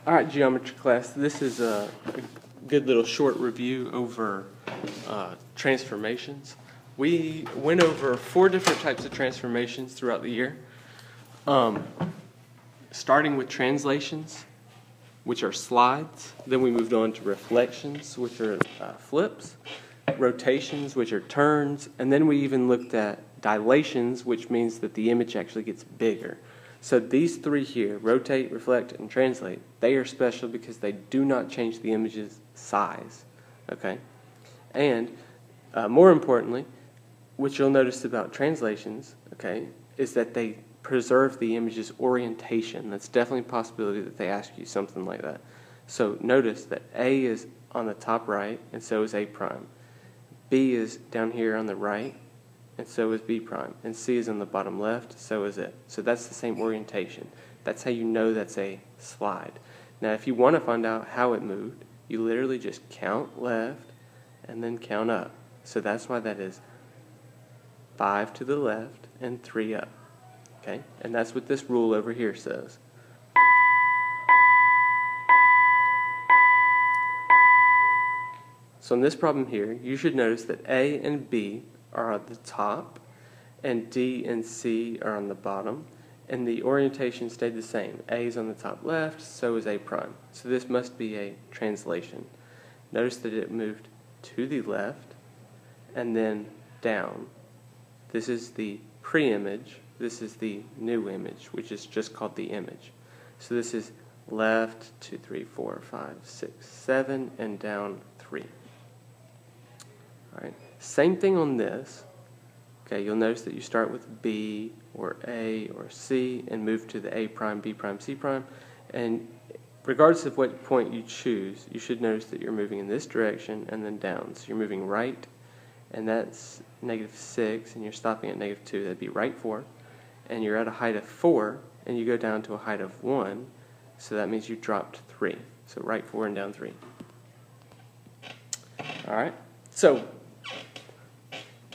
Alright, geometry class, this is a good little short review over transformations. We went over 4 different types of transformations throughout the year, starting with translations, which are slides. Then we moved on to reflections, which are flips, rotations, which are turns, and then we even looked at dilations, which means that the image actually gets bigger. So these 3 here, rotate, reflect, and translate, they are special because they do not change the image's size. Okay? And more importantly, what you'll notice about translations, okay, is that they preserve the image's orientation. That's definitely a possibility that they ask you something like that. So notice that A is on the top right, and so is A prime. B is down here on the right, and so is B prime. And C is on the bottom left, so is it. So that's the same orientation. That's how you know that's a slide. Now if you want to find out how it moved, you literally just count left and then count up. So that's why that is 5 to the left and 3 up. Okay? And that's what this rule over here says. So in this problem here, you should notice that A and B are at the top, and D and C are on the bottom, and the orientation stayed the same. A is on the top left, so is A prime. So this must be a translation. Notice that it moved to the left, and then down. This is the pre-image, this is the new image, which is just called the image. So this is left, 2, 3, 4, 5, 6, 7, and down 3. Alright, same thing on this. Okay, you'll notice that you start with B or A or C and move to the A prime, B prime, C prime. And regardless of what point you choose, you should notice that you're moving in this direction and then down. So you're moving right, and that's -6, and you're stopping at -2. That'd be right 4. And you're at a height of 4, and you go down to a height of 1. So that means you dropped 3. So right 4 and down 3. Alright, so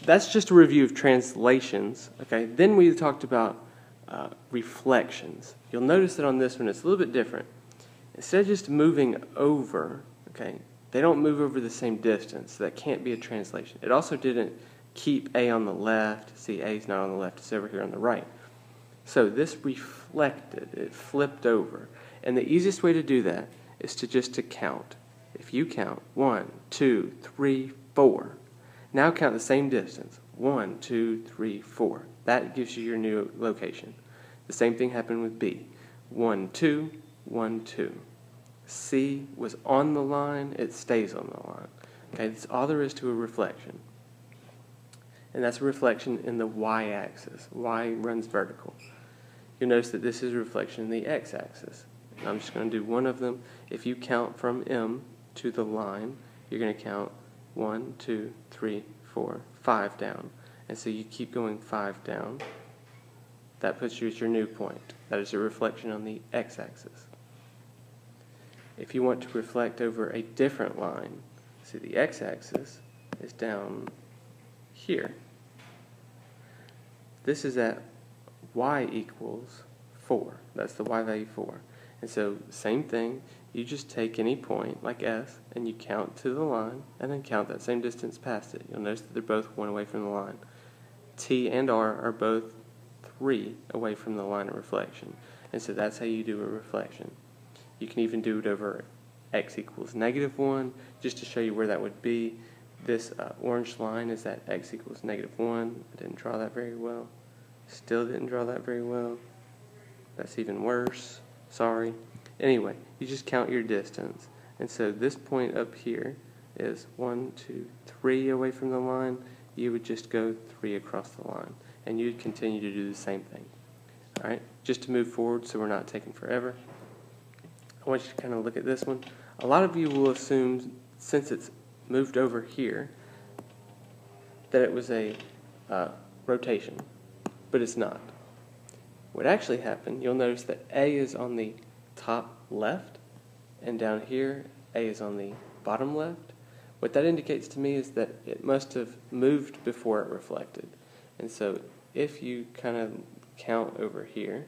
that's just a review of translations. Okay, then we talked about reflections. You'll notice that on this one it's a little bit different. Instead of just moving over, okay, they don't move over the same distance. So that can't be a translation. It also didn't keep A on the left. See, A is not on the left, it's over here on the right. So this reflected, it flipped over. And the easiest way to do that is to count. If you count 1, 2, 3, 4, now count the same distance. 1, 2, 3, 4. That gives you your new location. The same thing happened with B. 1, 2, 1, 2. C was on the line, it stays on the line. Okay, that's all there is to a reflection. And that's a reflection in the y-axis. Y runs vertical. You'll notice that this is a reflection in the x-axis. I'm just going to do one of them. If you count from M to the line, you're going to count 1, 2, 3, 4, 5 down. And so you keep going 5 down. That puts you at your new point. That is a reflection on the x-axis. If you want to reflect over a different line, see the x-axis is down here. This is at y equals 4. That's the y value 4. And so same thing, you just take any point like S and you count to the line and then count that same distance past it. You'll notice that they're both 1 away from the line. T and R are both 3 away from the line of reflection. And so that's how you do a reflection. You can even do it over x equals -1, just to show you where that would be. This orange line is at x equals -1. I didn't draw that very well. Still didn't draw that very well. That's even worse. Sorry. Anyway, you just count your distance. And so this point up here is 1, 2, 3 away from the line. You would just go 3 across the line. And you'd continue to do the same thing. Alright, just to move forward so we're not taking forever. I want you to kind of look at this one. A lot of you will assume, since it's moved over here, that it was a rotation, but it's not. What actually happened, you'll notice that A is on the top left, and down here, A is on the bottom left. What that indicates to me is that it must have moved before it reflected. And so if you kind of count over here,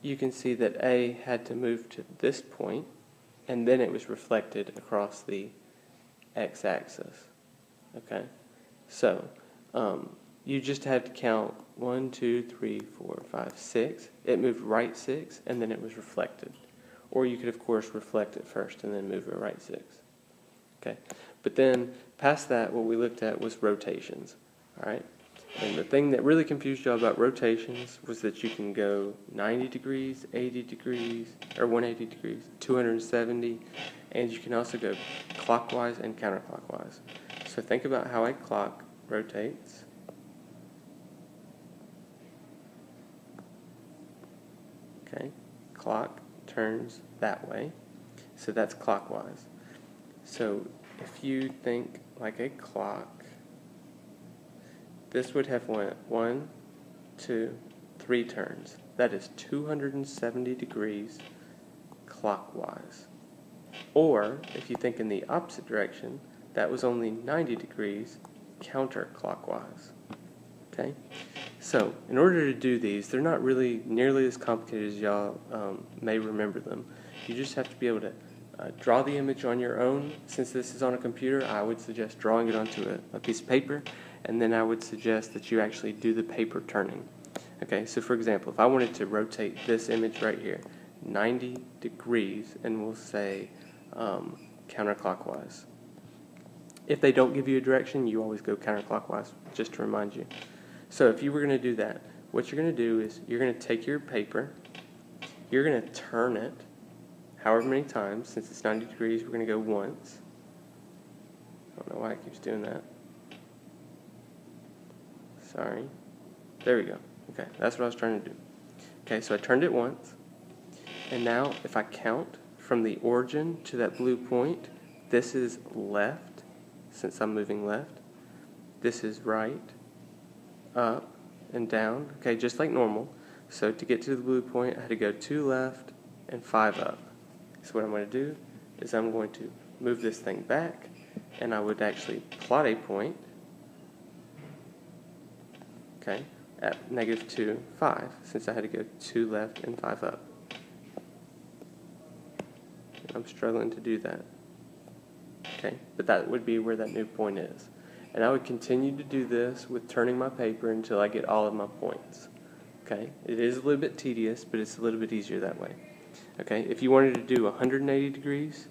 you can see that A had to move to this point, and then it was reflected across the x-axis. Okay, so you just had to count 1, 2, 3, 4, 5, 6. It moved right 6, and then it was reflected. Or you could, of course, reflect it first and then move it right 6. Okay, but then past that, what we looked at was rotations. All right, and the thing that really confused y'all about rotations was that you can go 90 degrees, 80 degrees, or 180 degrees, 270, and you can also go clockwise and counterclockwise. So think about how a clock rotates. Okay, clock turns that way, so that's clockwise. So if you think like a clock, this would have 1, 2, 3 turns. That is 270 degrees clockwise. Or if you think in the opposite direction, that was only 90 degrees counterclockwise. Okay? So in order to do these, they're not really nearly as complicated as y'all may remember them. You just have to be able to draw the image on your own. Since this is on a computer, I would suggest drawing it onto a piece of paper, and then I would suggest that you actually do the paper turning. Okay, so for example, if I wanted to rotate this image right here 90 degrees, and we'll say counterclockwise. If they don't give you a direction, you always go counterclockwise, just to remind you. So if you were going to do that, what you're going to do is you're going to take your paper, you're going to turn it however many times. Since it's 90 degrees, we're going to go once. I don't know why it keeps doing that. Sorry. There we go. Okay, that's what I was trying to do. Okay, so I turned it once. And now if I count from the origin to that blue point, this is left, since I'm moving left. This is right, up, and down. Okay, just like normal. So to get to the blue point, I had to go 2 left and 5 up. So what I'm going to do is I'm going to move this thing back, and I would actually plot a point, okay, at -2, 5, since I had to go 2 left and 5 up. I'm struggling to do that. Okay, but that would be where that new point is. And I would continue to do this with turning my paper until I get all of my points. Okay, it is a little bit tedious, but it's a little bit easier that way. Okay, if you wanted to do 180 degrees,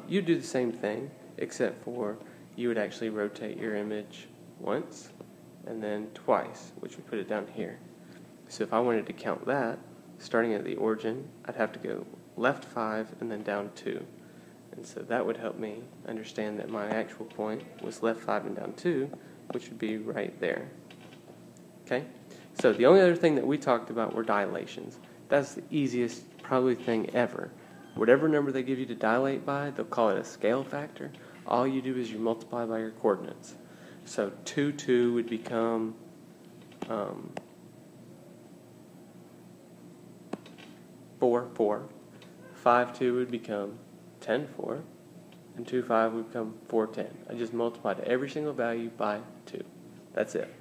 you'd do the same thing, except for you would actually rotate your image once and then twice, which would put it down here. So if I wanted to count that, starting at the origin, I'd have to go left 5 and then down 2. And so that would help me understand that my actual point was left 5 and down 2, which would be right there. Okay? So the only other thing that we talked about were dilations. That's the easiest probably thing ever. Whatever number they give you to dilate by, they'll call it a scale factor. All you do is you multiply by your coordinates. So 2, 2 would become 4, 4. 5, 2 would become 10, 4. And 2, 5 would become 4, 10. I just multiplied every single value by 2. That's it.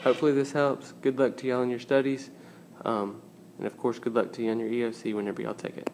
Hopefully this helps. Good luck to y'all in your studies. And of course, good luck to you on your EOC whenever y'all take it.